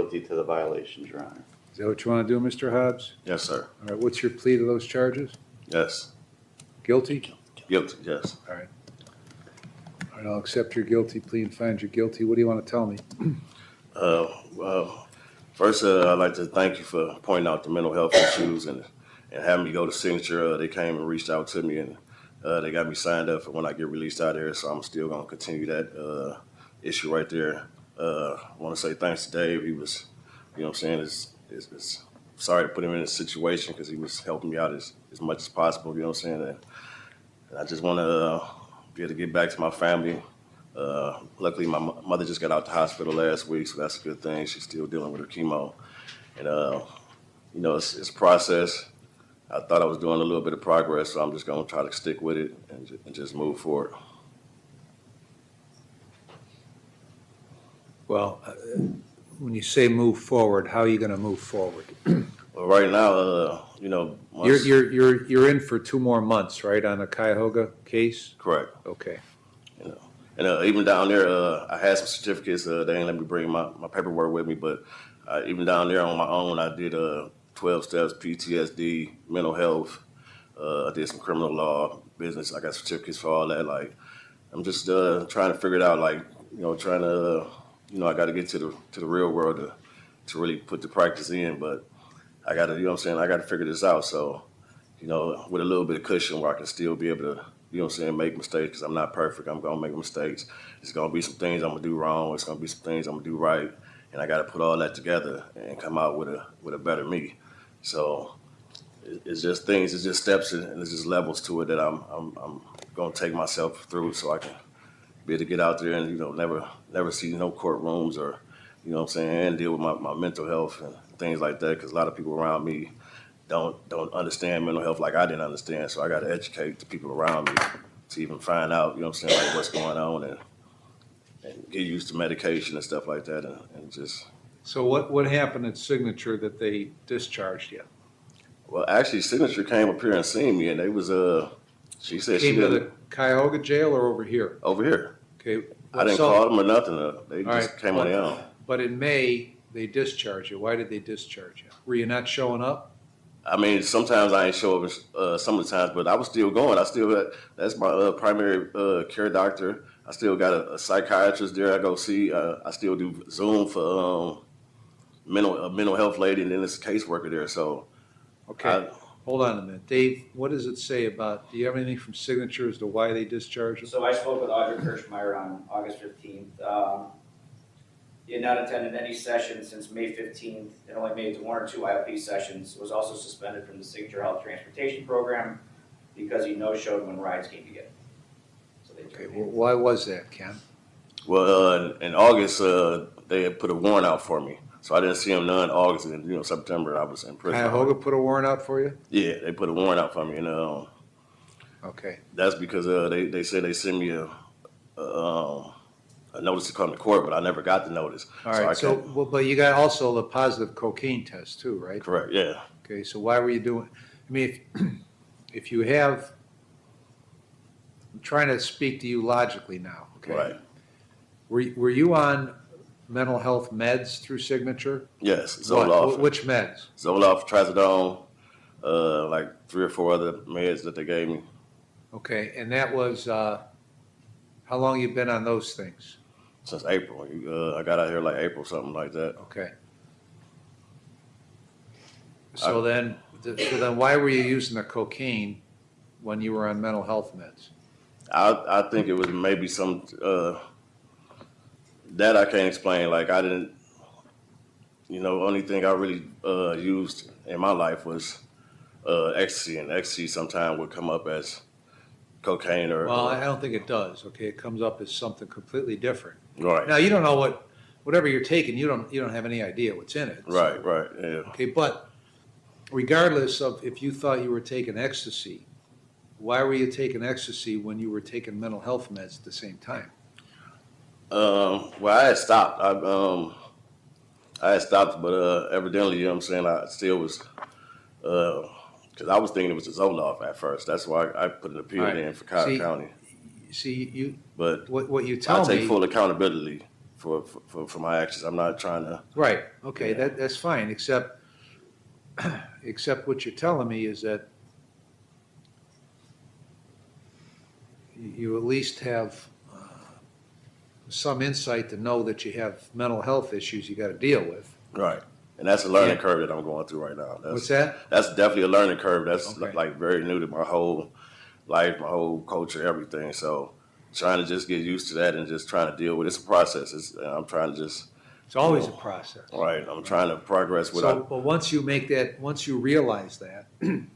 guilty to the violations, Your Honor. Is that what you want to do, Mr. Hobbs? Yes, sir. All right, what's your plea to those charges? Yes. Guilty? Guilty, yes. All right. All right, I'll accept your guilty plea and find you guilty. What do you want to tell me? Well, first, I'd like to thank you for pointing out the mental health issues and having me go to signature. They came and reached out to me, and they got me signed up for when I get released out of here, so I'm still going to continue that issue right there. I want to say thanks to Dave. He was, you know what I'm saying, it's sorry to put him in this situation because he was helping me out as much as possible, you know what I'm saying. And I just want to be able to get back to my family. Luckily, my mother just got out the hospital last week, so that's a good thing. She's still dealing with her chemo. And, you know, it's a process. I thought I was doing a little bit of progress, so I'm just going to try to stick with it and just move forward. Well, when you say move forward, how are you going to move forward? Well, right now, you know, You're in for 2 more months, right, on a Cuyahoga case? correct. Okay. You know, and even down there, I had some certificates. They didn't let me bring my paperwork with me, but even down there on my own, I did 12 steps, PTSD, mental health. I did some criminal law, business. I got certificates for all that. Like, I'm just trying to figure it out. Like, you know, trying to, you know, I got to get to the real world to really put the practice in. But I got to, you know what I'm saying, I got to figure this out. So, you know, with a little bit of cushion where I can still be able to, you know what I'm saying, make mistakes, because I'm not perfect. I'm going to make mistakes. There's going to be some things I'm going to do wrong. There's going to be some things I'm going to do right. And I got to put all that together and come out with a better me. So it's just things, it's just steps, and it's just levels to it that I'm going to take myself through so I can be able to get out there and, you know, never see no courtrooms or, you know what I'm saying, and deal with my mental health and things like that, because a lot of people around me don't understand mental health like I didn't understand. So I got to educate the people around me to even find out, you know what I'm saying, like what's going on and get used to medication and stuff like that and just. So what happened at Signature that they discharged you? Well, actually, Signature came up here and seen me, and they was she said Came she to did the Cuyahoga jail or over here? over here. Okay. I didn't so- call them or nothing. They All just right, came on their own. But in May, they discharged you. Why did they discharge you? Were you not showing up? I mean, sometimes I ain't show up some of the times, but I was still going. I still got, that's my primary care doctor. I still got a psychiatrist there I go see. I still do Zoom for mental health lady, and then there's a caseworker there. So, Okay. Hold on a minute. Dave, what does it say about, do you have anything from Signature as to why they discharged you? So I spoke with Audrey Kirschmeyer on August 15th. He had not attended any sessions since May 15th and only made it to 1 or 2 IOP sessions. Was also suspended from the Signature Health Transportation Program because he no-showed when rides came to get him. So they Okay, terminated. well, why was that, Ken? well, in August, they had put a warrant out for me. So I didn't see him none in August, and you know, September I was in prison. Cuyahoga put a warrant out for you? Yeah, they put a warrant out for me, and Okay. that's because they said they sent me a notice to come to court, but I never got the notice. All right, so, well, but you got also the positive cocaine test too, right? Correct, yeah. Okay, so why were you doing, I mean, if you have, I'm trying to speak to you logically now, okay? Right. Were you on mental health meds through Signature? Yes, What? Zoloft. Which meds? Zoloft, Trazodone, like 3 or 4 other meds that they gave me. Okay, and that was, how long you been on those things? Since April. I got out here like April, something like that. Okay. So then why were you using the cocaine when you were on mental health meds? I think it was maybe some, that I can't explain. Like I didn't, you know, only thing I really used in my life was ecstasy, and ecstasy sometimes would come up as cocaine or. Well, I don't think it does, okay? It comes up as something completely different. Right. Now, you don't know whatever you're taking, you don't have any idea what's in it. Right, right, yeah. Okay, but regardless of if you thought you were taking ecstasy, why were you taking ecstasy when you were taking mental health meds at the same time? Well, I had stopped. I had stopped, but evidently, you know what I'm saying, I still was, because I was thinking it was a Zoloft at first. That's why I put an appeal All right. in for Cobb See, County. See, But what you I tell take me, full accountability. for my actions. I'm not trying to. Right, okay, Yeah. that's fine, except what you're telling me is that you at least have some insight to know that you have mental health issues you got to deal with. Right. And that's a learning Yeah. curve that I'm going through right now. What's that? That's definitely a learning curve. That's Okay. like very new to my whole life, my whole culture, everything. So trying to just get used to that and just trying to deal with it. It's a process. I'm trying to just, It's always a process. right, I'm trying to progress So, without, but once you make that, once you realize that, and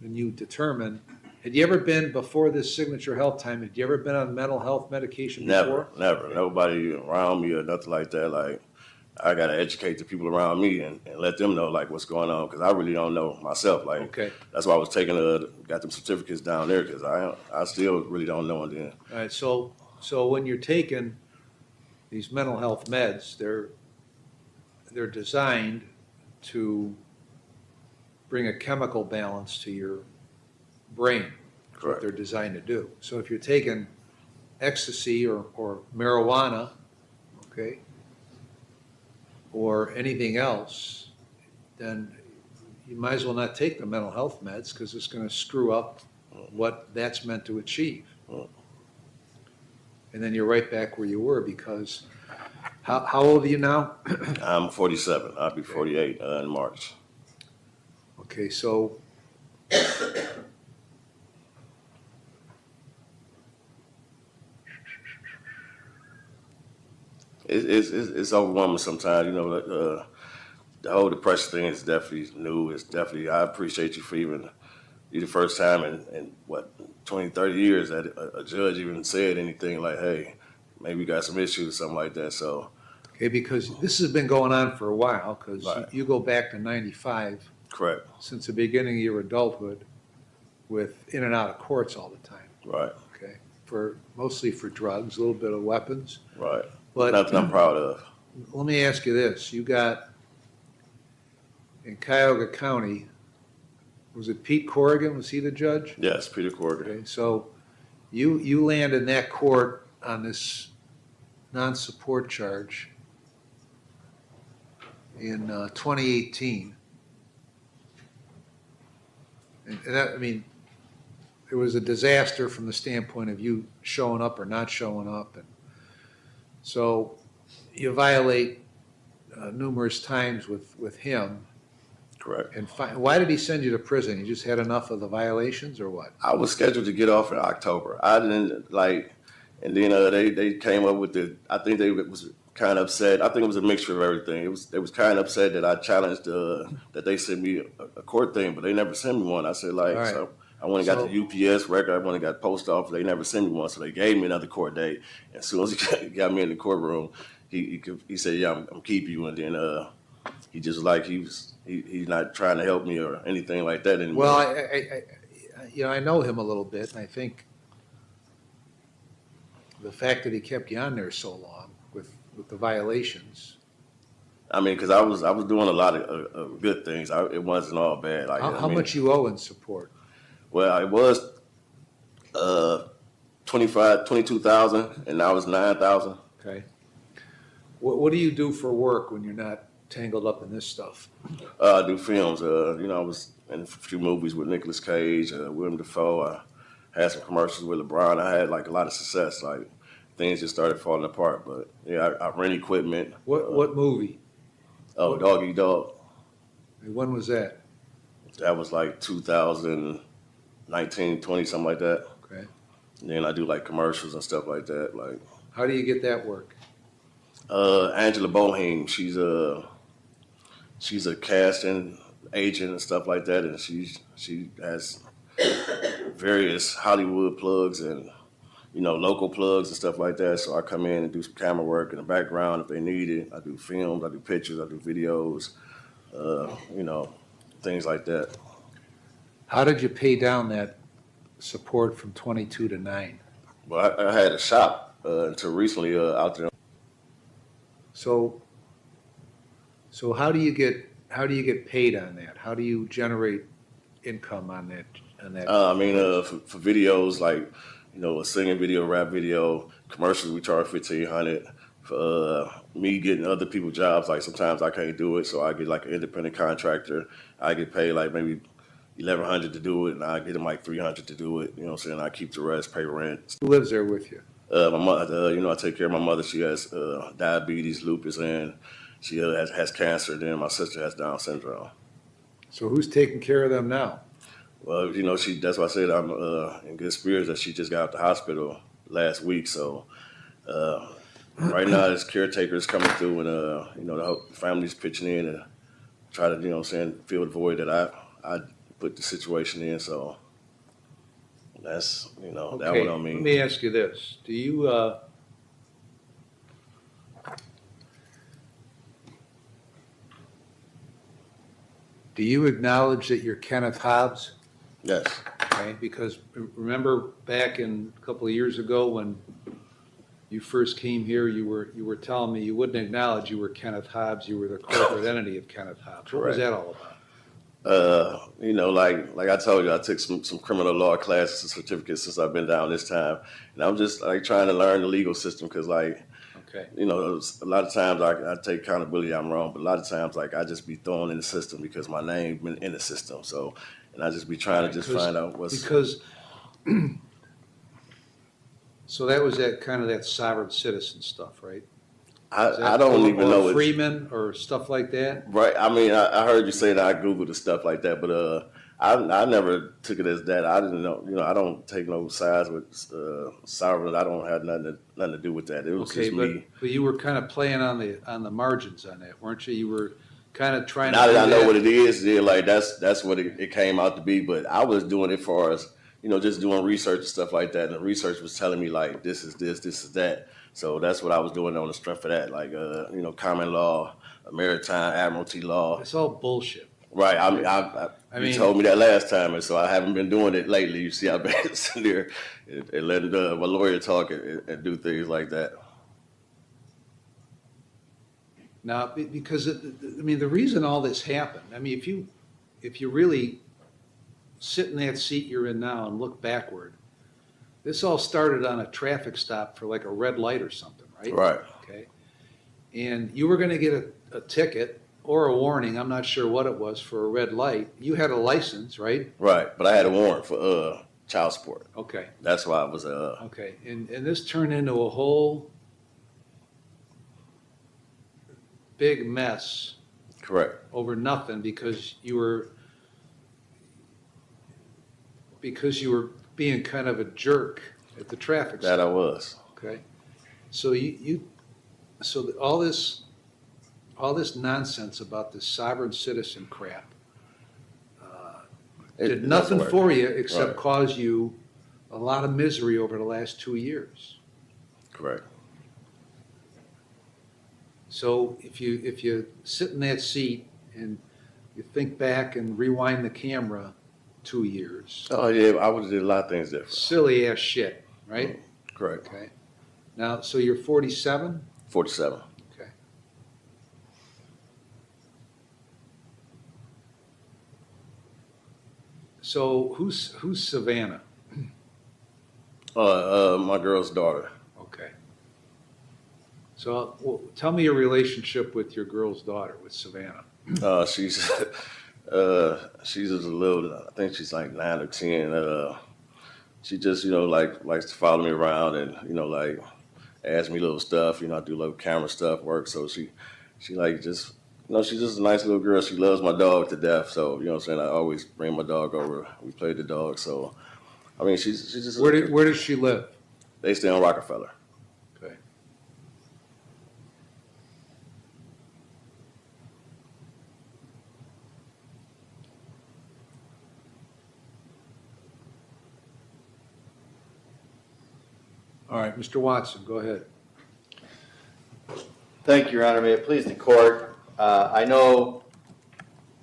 you determine, had you ever been, before this signature health time, had you ever been on mental health medication before? never. Nobody around me or nothing like that. Like, I got to educate the people around me and let them know like what's going on because I really don't know myself. Like, Okay, that's why I was got them certificates down there because I still really don't know. And then, all right, so when you're taking these mental health meds, they're designed to bring a chemical balance to your brain. That's what correct. they're designed to do. So if you're taking ecstasy or marijuana, okay, or anything else, then you might as well not take the mental health meds because it's going to screw up what that's meant to achieve. And then you're right back where you were because how old are you now? I'm 47. I'll be 48 in March. Okay, so It's overwhelming sometimes. You know, the whole depression thing is definitely new. It's definitely, I appreciate you for even, you the first time in what, 20, 30 years that a judge even said anything like, hey, maybe you got some issues or something like that. So, okay, because this has been going on for a while, because Right. you go back to 95, correct. since the beginning of your adulthood, with in and out of courts all the time, Right, okay? Mostly for drugs, a little bit of weapons. right. But Nothing I'm proud of. let me ask you this, you got, in Cuyahoga County, was it Pete Corrigan, was he the judge? Yes, Peter Corrigan. Okay, so you land in that court on this non-support charge in 2018. And that, I mean, it was a disaster from the standpoint of you showing up or not showing up. And so you violate numerous times with him. Correct. And why did he send you to prison? You just had enough of the violations or what? I was scheduled to get off in October. I didn't like, and then they came up with I think they was kind of upset. I think it was a mixture of everything. They was kind of upset that I challenged that they sent me a court thing, but they never sent me one. I said like, All right. so I went and got the UPS record. I went and got post office. They never sent me one, so they gave me another court date. As soon as he got me in the courtroom, he said, "Yeah, I'm keeping you," and then he just like he's not trying to help me or anything like that anymore. Well, I know him a little bit, and I think the fact that he kept you on there so long with the violations. I mean, because I was doing a lot of good things. It wasn't all bad. Like, How much you owe in support? Well, it was 22,000, and now it's 9,000. Okay. What do you do for work when you're not tangled up in this stuff? I do films. I was in a few movies with Nicolas Cage, Willem Dafoe. I had some commercials with LeBron. I had like a lot of success. Like things just started falling apart. But yeah, I rent equipment. What movie? Oh, Dog Eat Dog. When was that? That was like 2019, 20, something like that. Okay. And then I do like commercials and stuff like that. Like How do you get that work? Angela Boheim, she's a casting agent and stuff like that, and she has various Hollywood plugs and local plugs and stuff like that. So I come in and do some camera work in the background if they need it. I do films, I do pictures, I do videos, things like that. How did you pay down that support from 22 to 9? Well, I had a shop until recently out there. So how do you get paid on that? How do you generate income on that? For videos like a singing video, rap video, commercials we charge $1,500. for me getting other people jobs. Like sometimes I can't do it, so I get like an independent contractor. I get paid like maybe $1,100 to do it, and I get them like $300 to do it. You know what I'm saying? I keep the rest, pay rent. Who lives there with you? My mother, I take care of my mother. She has diabetes, lupus, and she has cancer. Then my sister has Down syndrome. So who's taking care of them now? Well, that's why I said I'm in good spirits that she just got out the hospital last week. So right now, this caretaker's coming through, and the whole family's pitching in and try to, fill the void that I put the situation in. So that's, that Okay, what I mean. let me ask you this. Do you acknowledge that you're Kenneth Hobbs? Yes. Okay, because remember back a couple of years ago when you first came here, you were telling me you wouldn't acknowledge you were Kenneth Hobbs, you were the corporate entity of Kenneth Hobbs. What was that all about? Like I told you, I took some criminal law classes and certificates since I've been down this time, and I'm just like trying to learn the legal system because Okay. a lot of times I take accountability. I'm wrong, but a lot of times like I just be thrown in the system because my name been in the system. So, and I just be trying to just find out what's because. So that was that sovereign citizen stuff, right? I don't even know or Freeman or stuff like that. Right. I mean, I heard you say that. I Googled the stuff like that, but I never took it as that. I didn't know. I don't take no sides with sovereign. I don't have nothing to do with that. It was Okay, just me. but you were kind of playing on the margins on that, weren't you? You were kind of trying Now to. that I know what it is, yeah, like that's what it came out to be. But I was doing it for us, just doing research and stuff like that. And the research was telling me like this is this is that. So that's what I was doing on the strength of that, like common law, maritime admiralty law. It's all bullshit. Right. You told me that last time, and so I haven't been doing it lately. You see, I've been sitting there and letting my lawyer talk and do things like that. Now, because the reason all this happened, if you really sit in that seat you're in now and look backward, this all started on a traffic stop for like a red light or something, right? Right. Okay. And you were going to get a ticket or a warning, I'm not sure what it was, for a red light. You had a license, right? Right. But I had a warrant for child support. Okay. That's why I was Okay. And this turned into a whole big mess. Correct. Over nothing because you were being kind of a jerk at the traffic stop. That I was. Okay. So so all this nonsense about this sovereign citizen crap did nothing for you except cause you a lot of misery over the last 2 years. Correct. So if you sit in that seat and you think back and rewind the camera 2 years. Oh yeah, I would have did a lot of things different. Silly ass shit, right? Correct. Okay. Now, so you're 47? 47. Okay. So who's Savannah? My girl's daughter. Okay. So tell me your relationship with your girl's daughter, with Savannah. She's she's just a little. I think she's like 9 or 10. She just likes to follow me around and like ask me little stuff. I do little camera stuff, work. So she like just she's just a nice little girl. She loves my dog to death. So what I'm saying, I always bring my dog over. We play the dog. So she's just. Where does she live? They stay on Rockefeller. Okay. All right, Mr. Watson, go ahead. Thank you, Your Honor. May it please the court. I know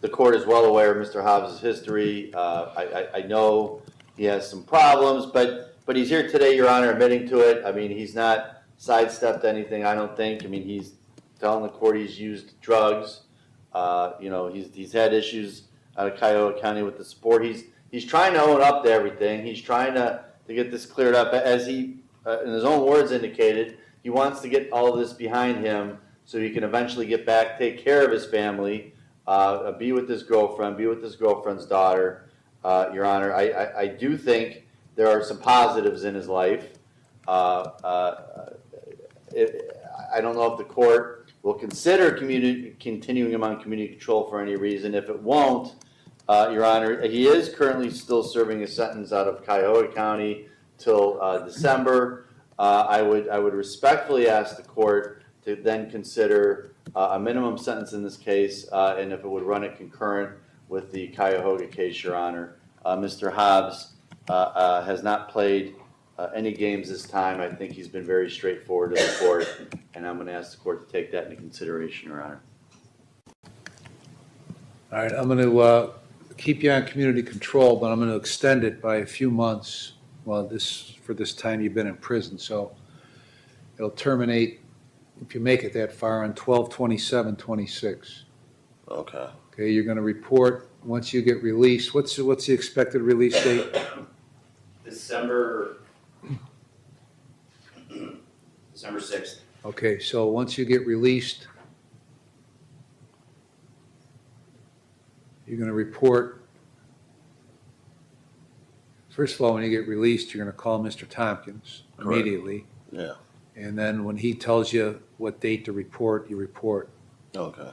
the court is well aware of Mr. Hobbs' history. I know he has some problems, but he's here today, Your Honor, admitting to it. He's not sidestepped anything, I don't think. He's telling the court he's used drugs. He's had issues out of Cuyahoga County with the sport. He's trying to own up to everything. He's trying to get this cleared up. As he, in his own words, indicated, he wants to get all of this behind him so he can eventually get back, take care of his family, be with his girlfriend, be with his girlfriend's daughter. Your Honor, I do think there are some positives in his life. I don't know if the court will consider continuing him on community control for any reason. If it won't, Your Honor, he is currently still serving a sentence out of Cuyahoga County till December. I would respectfully ask the court to then consider a minimum sentence in this case, and if it would run it concurrent with the Cuyahoga case, Your Honor. Mr. Hobbs has not played any games this time. I think he's been very straightforward to the court, and I'm going to ask the court to take that into consideration, Your Honor. All right, I'm going to keep you on community control, but I'm going to extend it by a few months. Well, for this time you've been in prison, so it'll terminate, if you make it that far, on 12/27/26. Okay. Okay, you're going to report once you get released. What's the expected release date? December 6th. Okay, so once you get released, you're going to report. First of all, when you get released, you're going to call Mr. Tompkins immediately. Yeah. And then when he tells you what date to report, you report. Okay.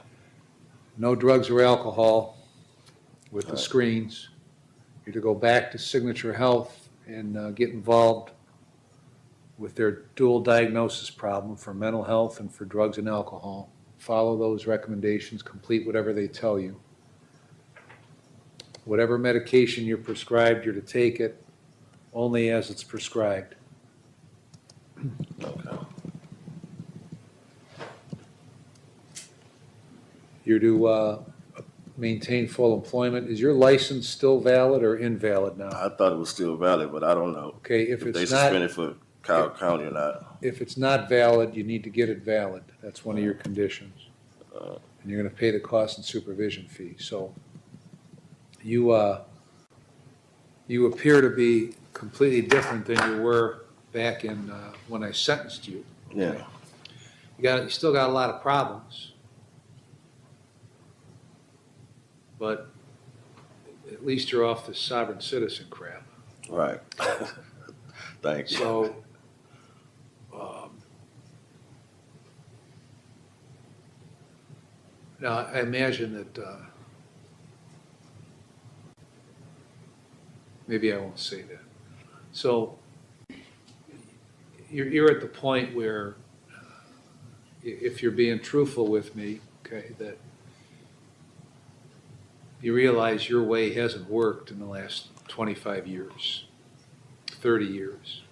No drugs or alcohol with the Right. screens. You're to go back to Signature Health and get involved with their dual diagnosis problem for mental health and for drugs and alcohol. Follow those recommendations, complete whatever they tell you. Whatever medication you're prescribed, you're to take it only as it's prescribed. Okay. You're to maintain full employment. Is your license still valid or invalid now? I thought it was still valid, but I don't know Okay, if if they it's not, suspended for County or not. if it's not valid, you need to get it valid. That's one of your conditions. And you're going to pay the cost and supervision fee. So you appear to be completely different than you were back in when I sentenced you. Yeah. You still got a lot of problems, but at least you're off the sovereign citizen crap. Right. Thank you. So, now I imagine that maybe I won't say that. So you're at the point where if you're being truthful with me, okay, that you realize your way hasn't worked in the last 25 years, 30 years.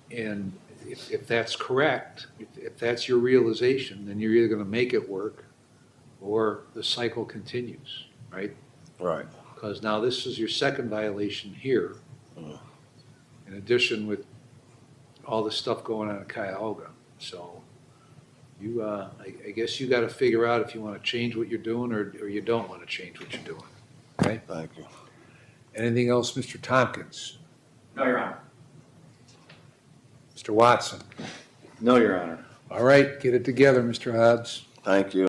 And if that's correct, if that's your realization, then you're either going to make it work or the cycle continues, right? Right. Because now this is your second violation here, in addition with all the stuff going on in Cuyahoga. So you, I guess you got to figure out if you want to change what you're doing or you don't want to change what you're doing. Okay? Thank you. Anything else, Mr. Tompkins? No, Your Honor. Mr. Watson? No, Your Honor. All right, get it together, Mr. Hobbs. Thank you.